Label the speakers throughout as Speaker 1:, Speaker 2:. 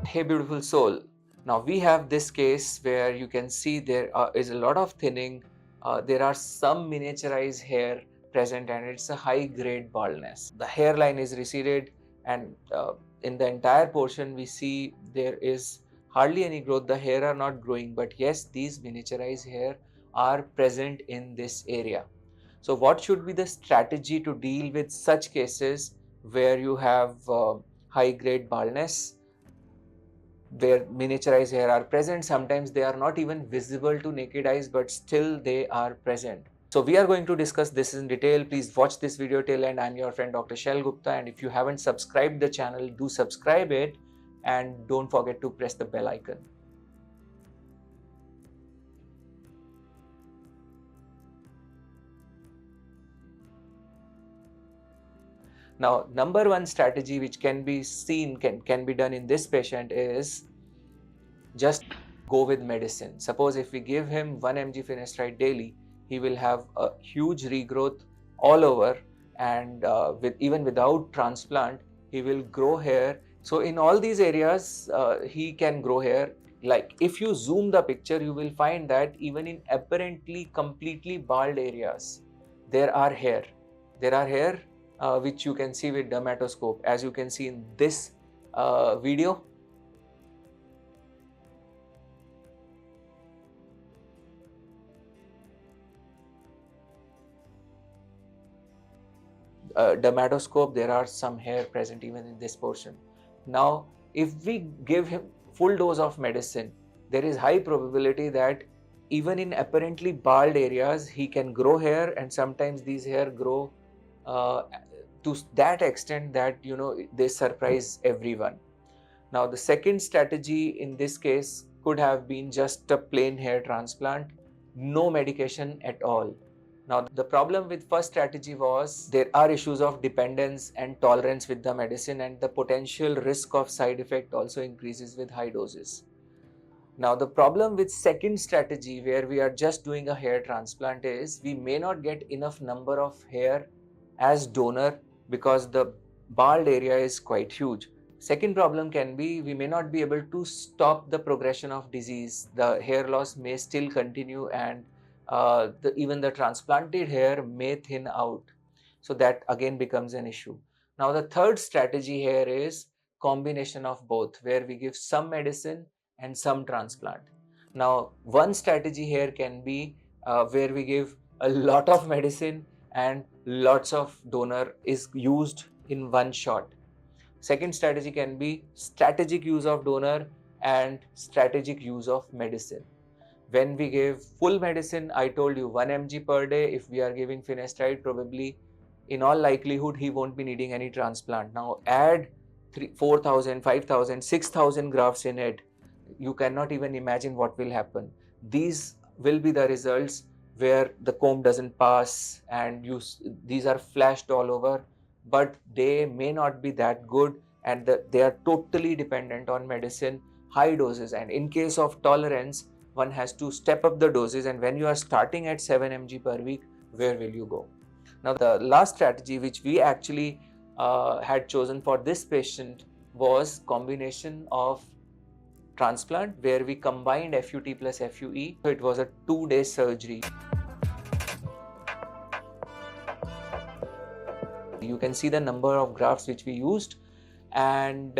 Speaker 1: Hey beautiful soul, now we have this case where you can see there is a lot of thinning, there are some miniaturized hair present and it's a high grade baldness. The hairline is receded and in the entire portion we see there is hardly any growth. The hair are not growing, but yes, these miniaturized hair are present in this area. So what should be the strategy to deal with such cases where you have high grade baldness, where miniaturized hair are present? Sometimes they are not even visible to naked eyes, but still they are present. So we are going to discuss this in detail. Please watch this video till end. I'm your friend Dr. Shaiil Gupta, and if you haven't subscribed the channel, do subscribe it and don't forget to press the bell icon. Now, number one strategy which can be seen, can be done in this patient is just go with medicine. Suppose if we give him 1 mg finasteride daily, he will have a huge regrowth all over, and even without transplant, he will grow hair. So in all these areas, he can grow hair. Like if you zoom the picture, you will find that even in apparently completely bald areas, there are hair. There are hair which you can see with dermatoscope, as you can see in this video. Dermatoscope, there are some hair present even in this portion. Now, if we give him full dose of medicine, there is high probability that even in apparently bald areas, he can grow hair, and sometimes these hair grow to that extent that they surprise everyone. Now, the second strategy in this case could have been just a plain hair transplant, no medication at all. Now, the problem with first strategy was there are issues of dependence and tolerance with the medicine, and the potential risk of side effect also increases with high doses. Now, the problem with second strategy where we are just doing a hair transplant is we may not get enough number of hair as donor because the bald area is quite huge. Second problem can be we may not be able to stop the progression of disease. The hair loss may still continue, and even the transplanted hair may thin out. So that again becomes an issue. Now the third strategy here is combination of both, where we give some medicine and some transplant. Now one strategy here can be where we give a lot of medicine and lots of donor is used in one shot. Second strategy can be strategic use of donor and strategic use of medicine. When we give full medicine, I told you 1 mg per day. If we are giving finasteride, probably in all likelihood he won't be needing any transplant. Now add 4,000, 5,000, 6,000 grafts in it. You cannot even imagine what will happen. These will be the results where the comb doesn't pass and these are flashed all over, but they may not be that good, and they are totally dependent on medicine, high doses. And in case of tolerance, one has to step up the doses, and when you are starting at 7 mg per week, where will you go? Now the last strategy which we actually had chosen for this patient was combination of transplant, where we combined FUT plus FUE. So it was a 2-day surgery. You can see the number of grafts which we used, and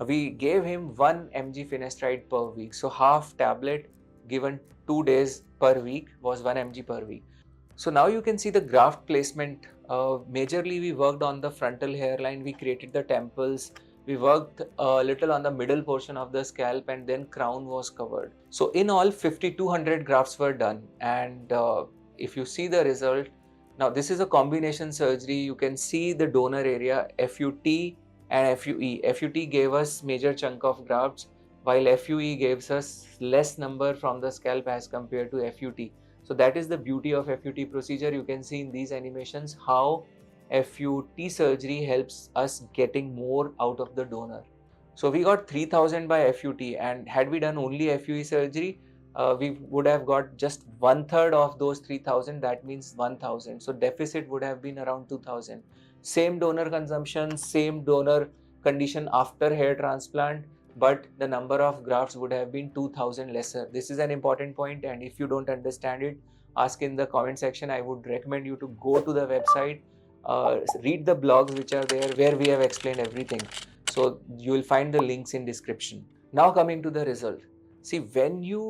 Speaker 1: we gave him 1 mg finasteride per week. So half tablet given 2 days per week was 1 mg per week. So now you can see the graft placement. Majorly we worked on the frontal hairline, we created the temples, we worked a little on the middle portion of the scalp, and then crown was covered. So in all 5,200 grafts were done, and if you see the result, now this is a combination surgery. You can see the donor area, FUT and FUE. FUT gave us major chunk of grafts, while FUE gives us less number from the scalp as compared to FUT. So that is the beauty of FUT procedure. You can see in these animations how FUT surgery helps us getting more out of the donor. So we got 3000 by FUT, and had we done only FUE surgery, we would have got just 1/3 of those 3000. That means 1000. So deficit would have been around 2000. Same donor consumption, same donor condition after hair transplant, but the number of grafts would have been 2000 lesser. This is an important point, and if you don't understand it, ask in the comment section. I would recommend you to go to the website, read the blogs which are there where we have explained everything. So you will find the links in description. Now coming to the result. See, when you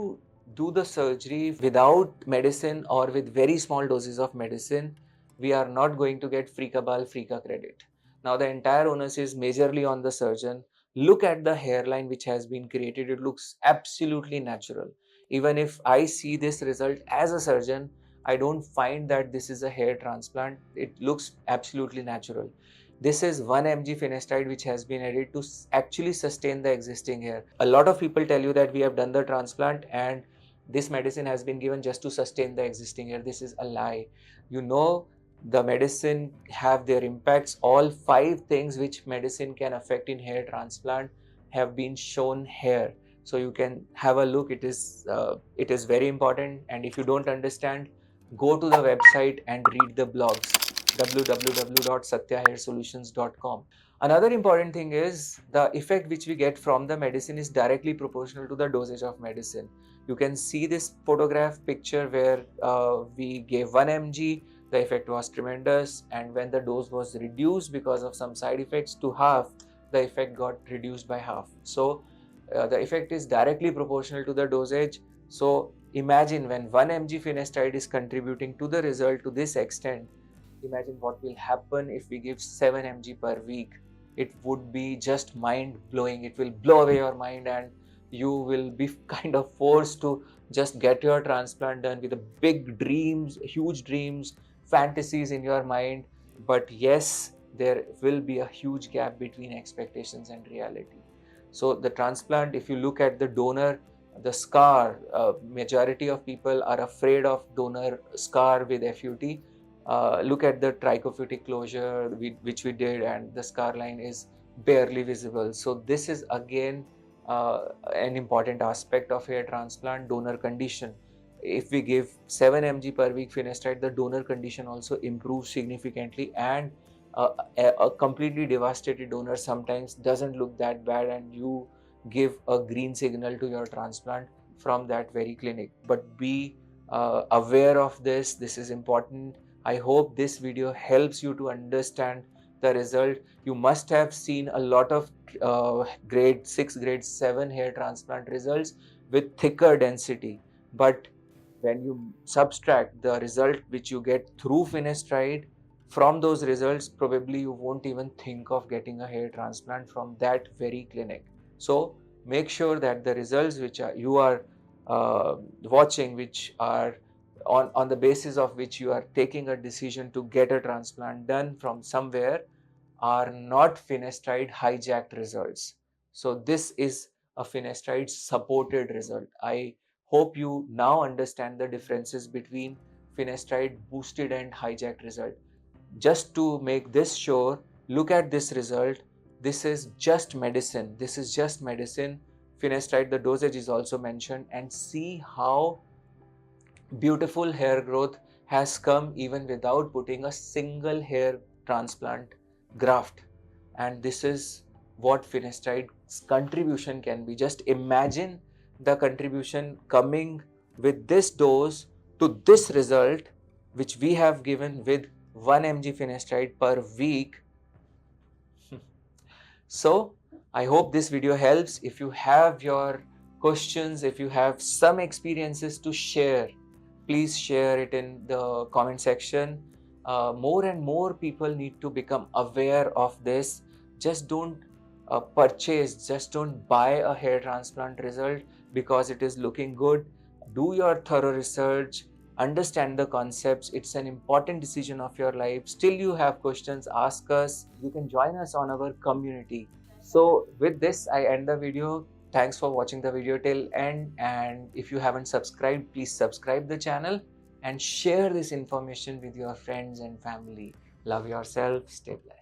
Speaker 1: do the surgery without medicine or with very small doses of medicine, we are not going to get free cabal, free ka credit. Now the entire onus is majorly on the surgeon. Look at the hairline which has been created. It looks absolutely natural. Even if I see this result as a surgeon, I don't find that this is a hair transplant. It looks absolutely natural. This is 1 mg finasteride which has been added to actually sustain the existing hair. A lot of people tell you that we have done the transplant and this medicine has been given just to sustain the existing hair. This is a lie. You know, the medicine have their impacts. All 5 things which medicine can affect in hair transplant have been shown here. So you can have a look. It is very important, and if you don't understand, go to the website and read the blogs, www.satyahairsolutions.com. Another important thing is the effect which we get from the medicine is directly proportional to the dosage of medicine. You can see this photograph picture where we gave 1 mg, the effect was tremendous, and when the dose was reduced because of some side effects to half, the effect got reduced by half. So the effect is directly proportional to the dosage. So imagine when 1 mg finasteride is contributing to the result to this extent, imagine what will happen if we give 7 mg per week. It would be just mind blowing. It will blow away your mind, and you will be kind of forced to just get your transplant done with big dreams, huge dreams, fantasies in your mind. But yes, there will be a huge gap between expectations and reality. So the transplant, if you look at the donor, the scar, majority of people are afraid of donor scar with FUT. Look at the trichophytic closure which we did, and the scar line is barely visible. So this is again an important aspect of hair transplant, donor condition. If we give 7 mg per week finasteride, the donor condition also improves significantly, and a completely devastated donor sometimes doesn't look that bad, and you give a green signal to your transplant from that very clinic. But be aware of this. This is important. I hope this video helps you to understand the result. You must have seen a lot of grade 6, grade 7 hair transplant results with thicker density. But when you subtract the result which you get through finasteride from those results, probably you won't even think of getting a hair transplant from that very clinic. So make sure that the results which you are watching, which are on the basis of which you are taking a decision to get a transplant done from somewhere, are not finasteride hijacked results. So this is a finasteride supported result. I hope you now understand the differences between finasteride boosted and hijacked result. Just to make this sure, look at this result. This is just medicine. This is just medicine. Finasteride, the dosage is also mentioned, and see how beautiful hair growth has come even without putting a single hair transplant graft. And this is what finestide's contribution can be. Just imagine the contribution coming with this dose to this result which we have given with 1 mg finestide per week. So I hope this video helps. If you have your questions, if you have some experiences to share, please share it in the comment section. More and more people need to become aware of this. Just don't purchase, just don't buy a hair transplant result because it is looking good. Do your thorough research, understand the concepts. It's an important decision of your life. Still you have questions, ask us. You can join us on our community. So with this, I end the video. Thanks for watching the video till end, and if you haven't subscribed, please subscribe the channel and share this information with your friends and family. Love yourself. Stay blessed.